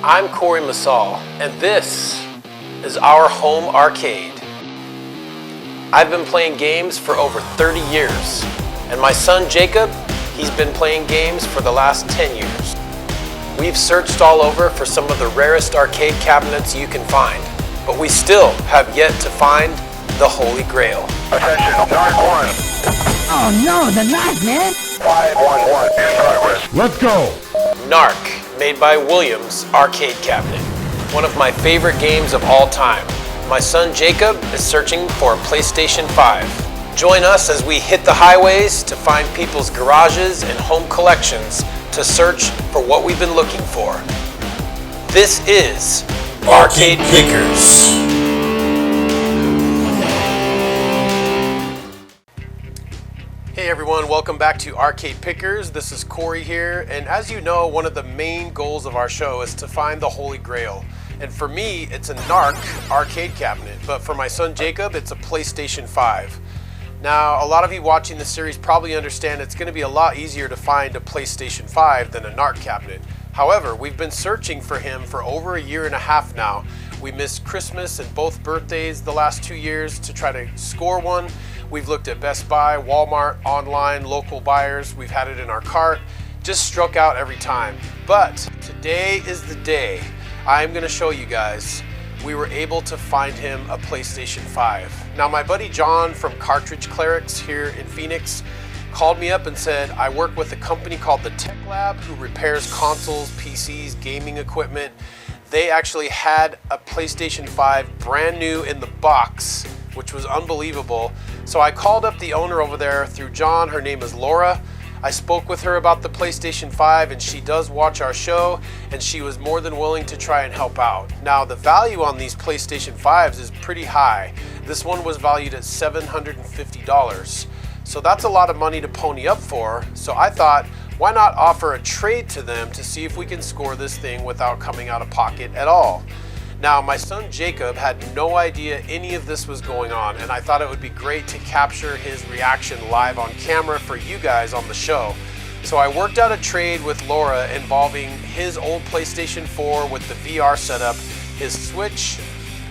I'm Corey Masal, and this is our home arcade. I've been playing games for over 30 years, and my son Jacob, he's been playing games for the last 10 years. We've searched all over for some of the rarest arcade cabinets you can find, but we still have yet to find the Holy Grail. Attention, Dark 1. Oh no, the knife, man! 511 in progress. Let's go! Narc, made by Williams Arcade Cabinet. One of my favorite games of all time. My son Jacob is searching for a PlayStation 5. Join us as we hit the highways to find people's garages and home collections to search for what we've been looking for. This is Arcade Pickers. Hey everyone, welcome back to Arcade Pickers. This is Corey here, and as you know, one of the main goals of our show is to find the Holy Grail. And for me, it's a Narc arcade cabinet, but for my son Jacob, it's a PlayStation 5. Now, a lot of you watching the series probably understand it's going to be a lot easier to find a PlayStation 5 than a Narc cabinet. However, we've been searching for him for over a year and a half now. We missed Christmas and both birthdays the last 2 years to try to score one. We've looked at Best Buy, Walmart, online, local buyers. We've had it in our cart. Just struck out every time. But today is the day. I'm going to show you guys. We were able to find him a PlayStation 5. Now, my buddy John from Cartridge Clerics here in Phoenix called me up and said, I work with a company called the Tech Lab who repairs consoles, PCs, gaming equipment. They actually had a PlayStation 5 brand new in the box, which was unbelievable. So I called up the owner over there through John. Her name is Laura. I spoke with her about the PlayStation 5, and she does watch our show, and she was more than willing to try and help out. Now, the value on these PlayStation 5s is pretty high. This one was valued at $750. So that's a lot of money to pony up for. So I thought, why not offer a trade to them to see if we can score this thing without coming out of pocket at all? Now, my son Jacob had no idea any of this was going on, and I thought it would be great to capture his reaction live on camera for you guys on the show. So I worked out a trade with Laura involving his old PlayStation 4 with the VR setup, his Switch,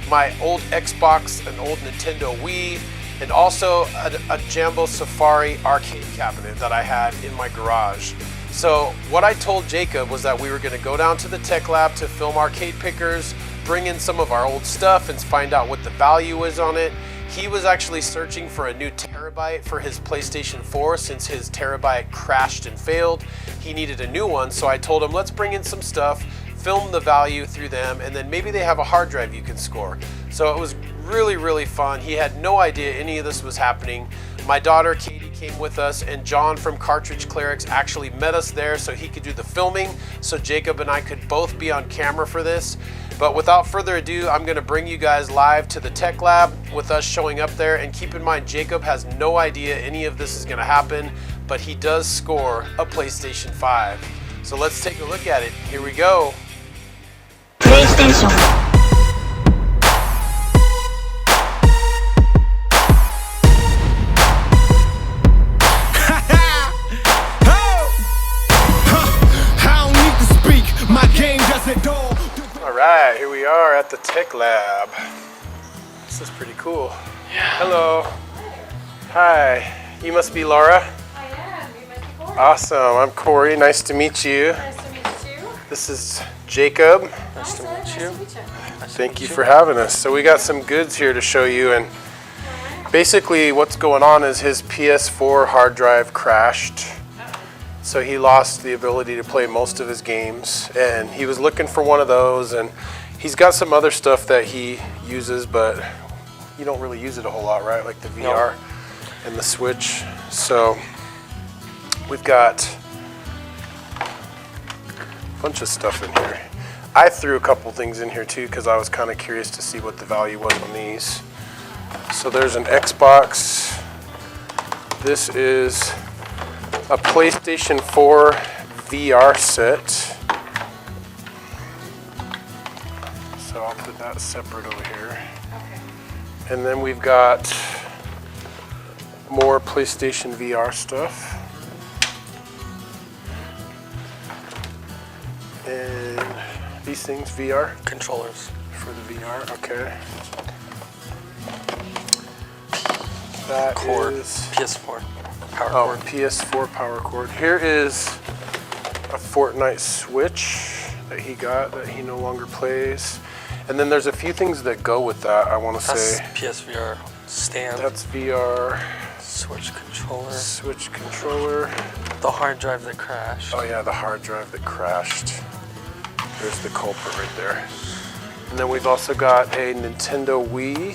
my old Xbox, an old Nintendo Wii, and also a Jambo Safari arcade cabinet that I had in my garage. So what I told Jacob was that we were going to go down to the Tech Lab to film Arcade Pickers, bring in some of our old stuff and find out what the value is on it. He was actually searching for a new terabyte for his PlayStation 4 since his terabyte crashed and failed. He needed a new one, so I told him, let's bring in some stuff, film the value through them, and then maybe they have a hard drive you can score. So it was really, really fun. He had no idea any of this was happening. My daughter Katie came with us, and John from Cartridge Clerics actually met us there so he could do the filming, so Jacob and I could both be on camera for this. But without further ado, I'm going to bring you guys live to the Tech Lab with us showing up there. And keep in mind, Jacob has no idea any of this is going to happen, but he does score a PlayStation 5. So let's take a look at it. Here we go. PlayStation. Alright, here we are at the Tech Lab. This is pretty cool. Yeah. Hello. Hi. You must be Laura? I am. You must be Corey. Awesome. I'm Corey. Nice to meet you. Nice to meet you. This is Jacob. Nice to meet you. Thank you for having us. So we got some goods here to show you, and basically what's going on is his PS4 hard drive crashed. So he lost the ability to play most of his games, and he was looking for one of those, and he's got some other stuff that he uses, but you don't really use it a whole lot, right? Like the VR and the Switch. So we've got a bunch of stuff in here. I threw a couple things in here too because I was kind of curious to see what the value was on these. So there's an Xbox. This is a PlayStation 4 VR set. So I'll put that separate over here. Okay. And then we've got more PlayStation VR stuff. And these things? VR? Controllers. For the VR, okay. That Cord. is PS4. Power oh, cord. PS4 power cord. Here is a Fortnite Switch that he got that he no longer plays. And then there's a few things that go with that, I want to That's say. PSVR stand. That's VR. Switch controller. Switch controller. The hard drive that crashed. Oh yeah, the hard drive that crashed. There's the culprit right there. And then we've also got a Nintendo Wii.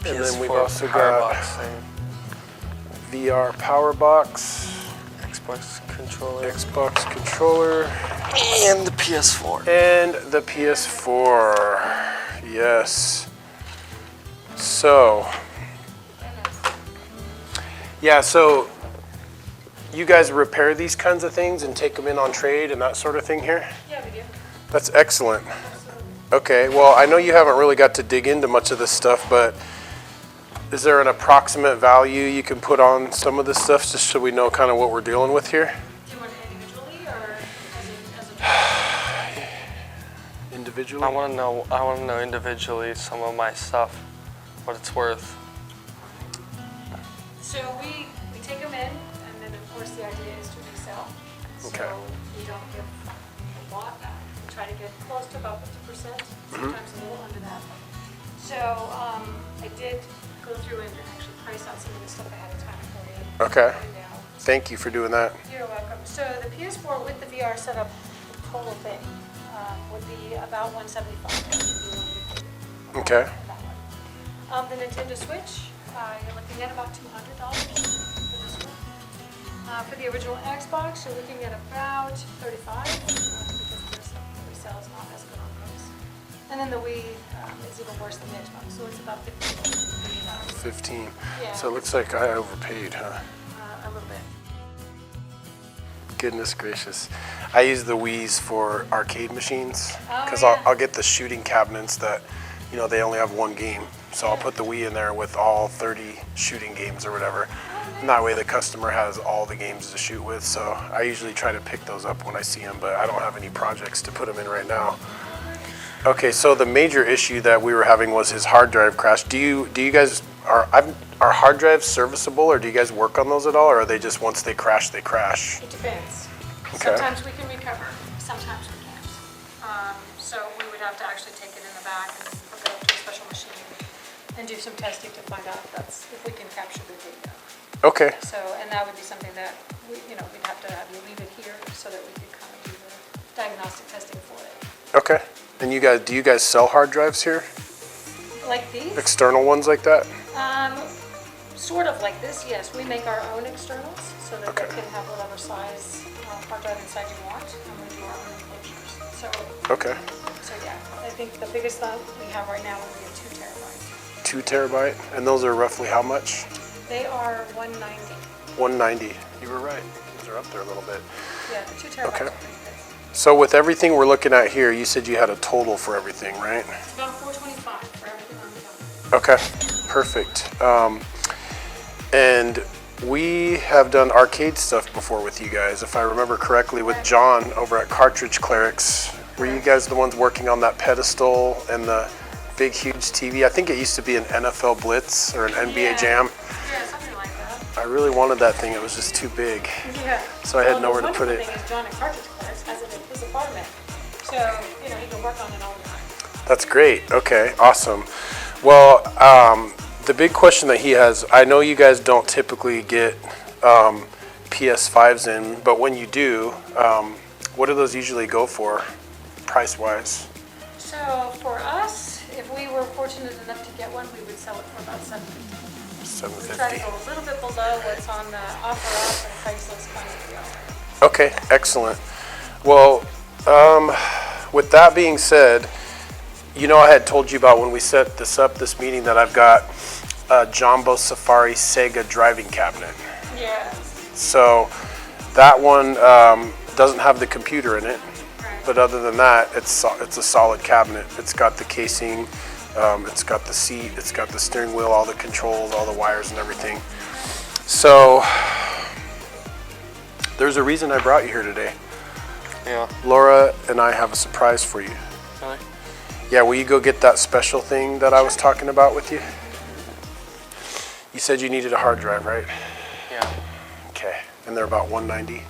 The And then we've PS4 also power got box thing. VR power box, Xbox controller. Xbox controller, And the PS4. and the PS4. Yes. So, yeah, so you guys repair these kinds of things and take them in on trade and that sort of thing here? Yeah, we do. That's excellent. Okay, well, I know you haven't really got to dig into much of this stuff, but is there an approximate value you can put on some of this stuff just so we know kind of what we're dealing with here? Do you want it individually or as a Individually? I want to know individually some of my stuff, what it's worth. So we take them in, and then of course the idea is to resell. Okay. So we don't give a lot back. We try to get close to about 50%, sometimes a little under that. So I did go through and actually price out some of the stuff ahead of time for you. Okay. And now, Thank you for doing that. you're welcome. So the PS4 with the VR setup, the total thing, would be about $175. Okay. The Nintendo Switch, you're looking at about $200 for this one. For the original Xbox, you're looking at about $35 because the resale is not as good on those. And then the Wii is even worse than the Xbox, so it's about $15. 15. Yeah. So it looks like I overpaid, huh? A little bit. Goodness gracious. I use the Wii's for arcade machines Oh, because yeah. I'll get the shooting cabinets that, you know, they only have one game. So I'll put the Wii in there with all 30 shooting games or whatever. And that way the customer has all the games to shoot with. So I usually try to pick those up when I see them, but I don't have any projects to put them in right now. Okay, so the major issue that we were having was his hard drive crash. Do you guys, are hard drives serviceable, or do you guys work on those at all, or are they just once they crash, they crash? It depends. Okay. Sometimes we can recover, sometimes we can't. So we would have to actually take it in the back and hook it up to a special machine and do some testing to find out if we can capture the data. Okay, So, and that would be something that we'd have to have you leave it here so that we could kind of do the diagnostic testing for it. okay. And do you guys sell hard drives here? Like these? External ones like that? Sort of like this, yes. We make our own externals so that Okay. they can have whatever size hard drive inside you want, and we do our own enclosures. So, Okay. so yeah, I think the biggest one we have right now would be a 2 terabyte. 2 terabyte, and those are roughly how much? They are 190. 190. You were right. Those are up there a little bit. Yeah, the 2 terabytes Okay. are pretty good. So with everything we're looking at here, you said you had a total for everything, right? It's about 425 for everything on the phone. Okay, perfect. And we have done arcade stuff before with you guys, if I remember correctly, with John over at Cartridge Clerics. Were you guys the ones working on that pedestal and the big, huge TV? I think it used to be an NFL Blitz or an NBA Yeah. Jam. Yeah, something like that. I really wanted that thing. It was just too big. Yeah. So I had nowhere to put The it. wonderful thing is John at Cartridge Clerics has it in his apartment. So, he can work on it all the time. That's great. Okay, awesome. Well, the big question that he has, I know you guys don't typically get PS5s in, but when you do, what do those usually go for, price-wise? So for us, if we were fortunate enough to get one, we would sell it for about $750. We try to $750. go a little bit below what's on the offer up and Craigslist kind of deal. Okay, excellent. Well, with that being said, you know I had told you about when we set this meeting, that I've got a Jumbo Safari Sega driving cabinet. Yeah. So that one doesn't have the computer in it, but other than that, it's a solid cabinet. It's got the casing, it's got the seat, it's got the steering wheel, all the controls, all the wires and everything. So there's a reason I brought you here today. Yeah. Laura and I have a surprise for you. Really? Yeah, will you go get that special thing that I was talking about with you? You said you needed a hard drive, right? Yeah. Okay, and they're about $190.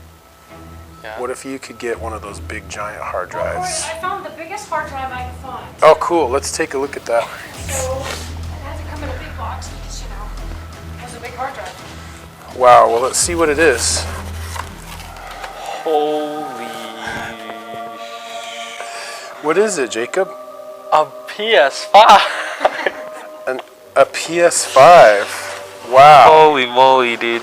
Yeah. What if you could get one of those big giant hard Well, Corey, drives? I found the biggest hard drive I could find. Oh, cool. Let's take a look at that. So it had to come in a big box because, you know, it was a big hard drive. Wow, well, let's see what it is. Holy. What is it, Jacob? A PS5. A PS5. Wow. Holy moly, dude.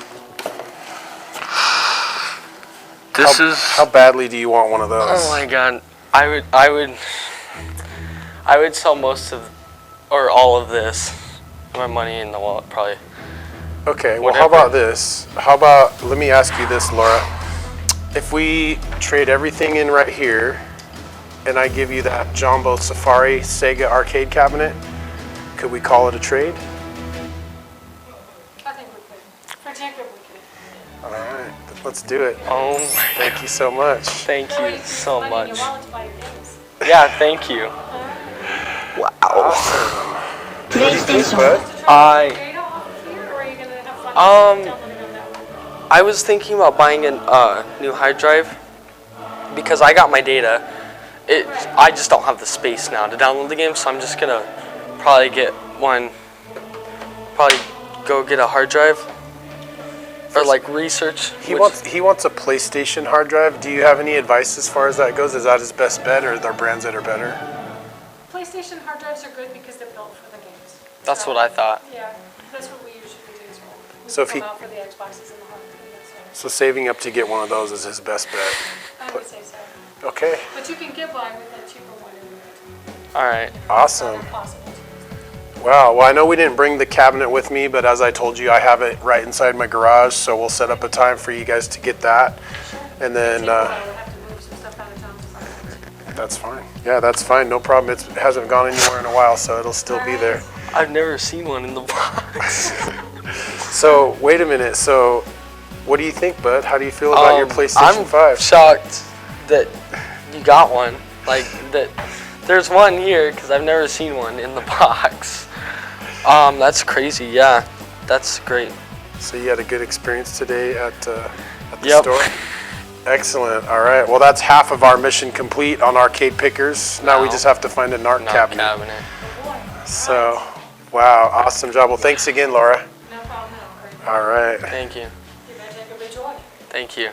This is. How badly do you want one of those? Oh my god. I would sell most of, or all of this. My money in the wallet, probably. Okay, well, how about this? Let me ask you this, Laura. If we trade everything in right here, and I give you that Jumbo Safari Sega arcade cabinet, could we call it a trade? I think we could. Particularly we could. All right, let's do it. Oh my Thank you so much. Thank That way you can so use money in much. your wallet to buy your games. Yeah, thank you. Wow. PlayStation. Bud? Data off of here, or are you gonna have fun downloading on that one? I was thinking about buying a new hard drive because I got my data. I just don't have the space now to download the game, so I'm just gonna probably get one. Probably go get a hard drive or like research. He wants a PlayStation hard drive. Do you have any advice as far as that goes? Is that his best bet, or are there brands that are better? PlayStation hard drives are good because they're built for the games. That's So, what I thought. Yeah, that's what we usually do as well. We So if come he- out for the Xboxes and the hard drive, So saving up to get one of those is his best bet. so I would say so. Okay, But you can get by with a cheaper one in All right. awesome. the possible. Wow, well, I know we didn't bring the cabinet with me, but as I told you, I have it right inside my garage, so we'll set up a time for you guys to get that. And then, I would have to move some stuff out of town to find it. that's fine. Yeah, that's fine, no problem. It hasn't gone anywhere in a while, so it'll still be there. I've never seen one in the box. So, wait a minute, so what do you think, bud? How do you feel about your PlayStation I'm 5? shocked that you got one. Like that. There's one here because I've never seen one in the box. That's crazy. Yeah, that's great. So you had a good experience today at the Yep. store? Excellent. All right. Well, that's half of our mission complete on Arcade Pickers. Now we Now, just have to find a NARC cabinet. cabinet. So, wow, awesome job. Well, thanks again, Laura. No problem at all. All right. Thank you. You better take a big joy. Thank you.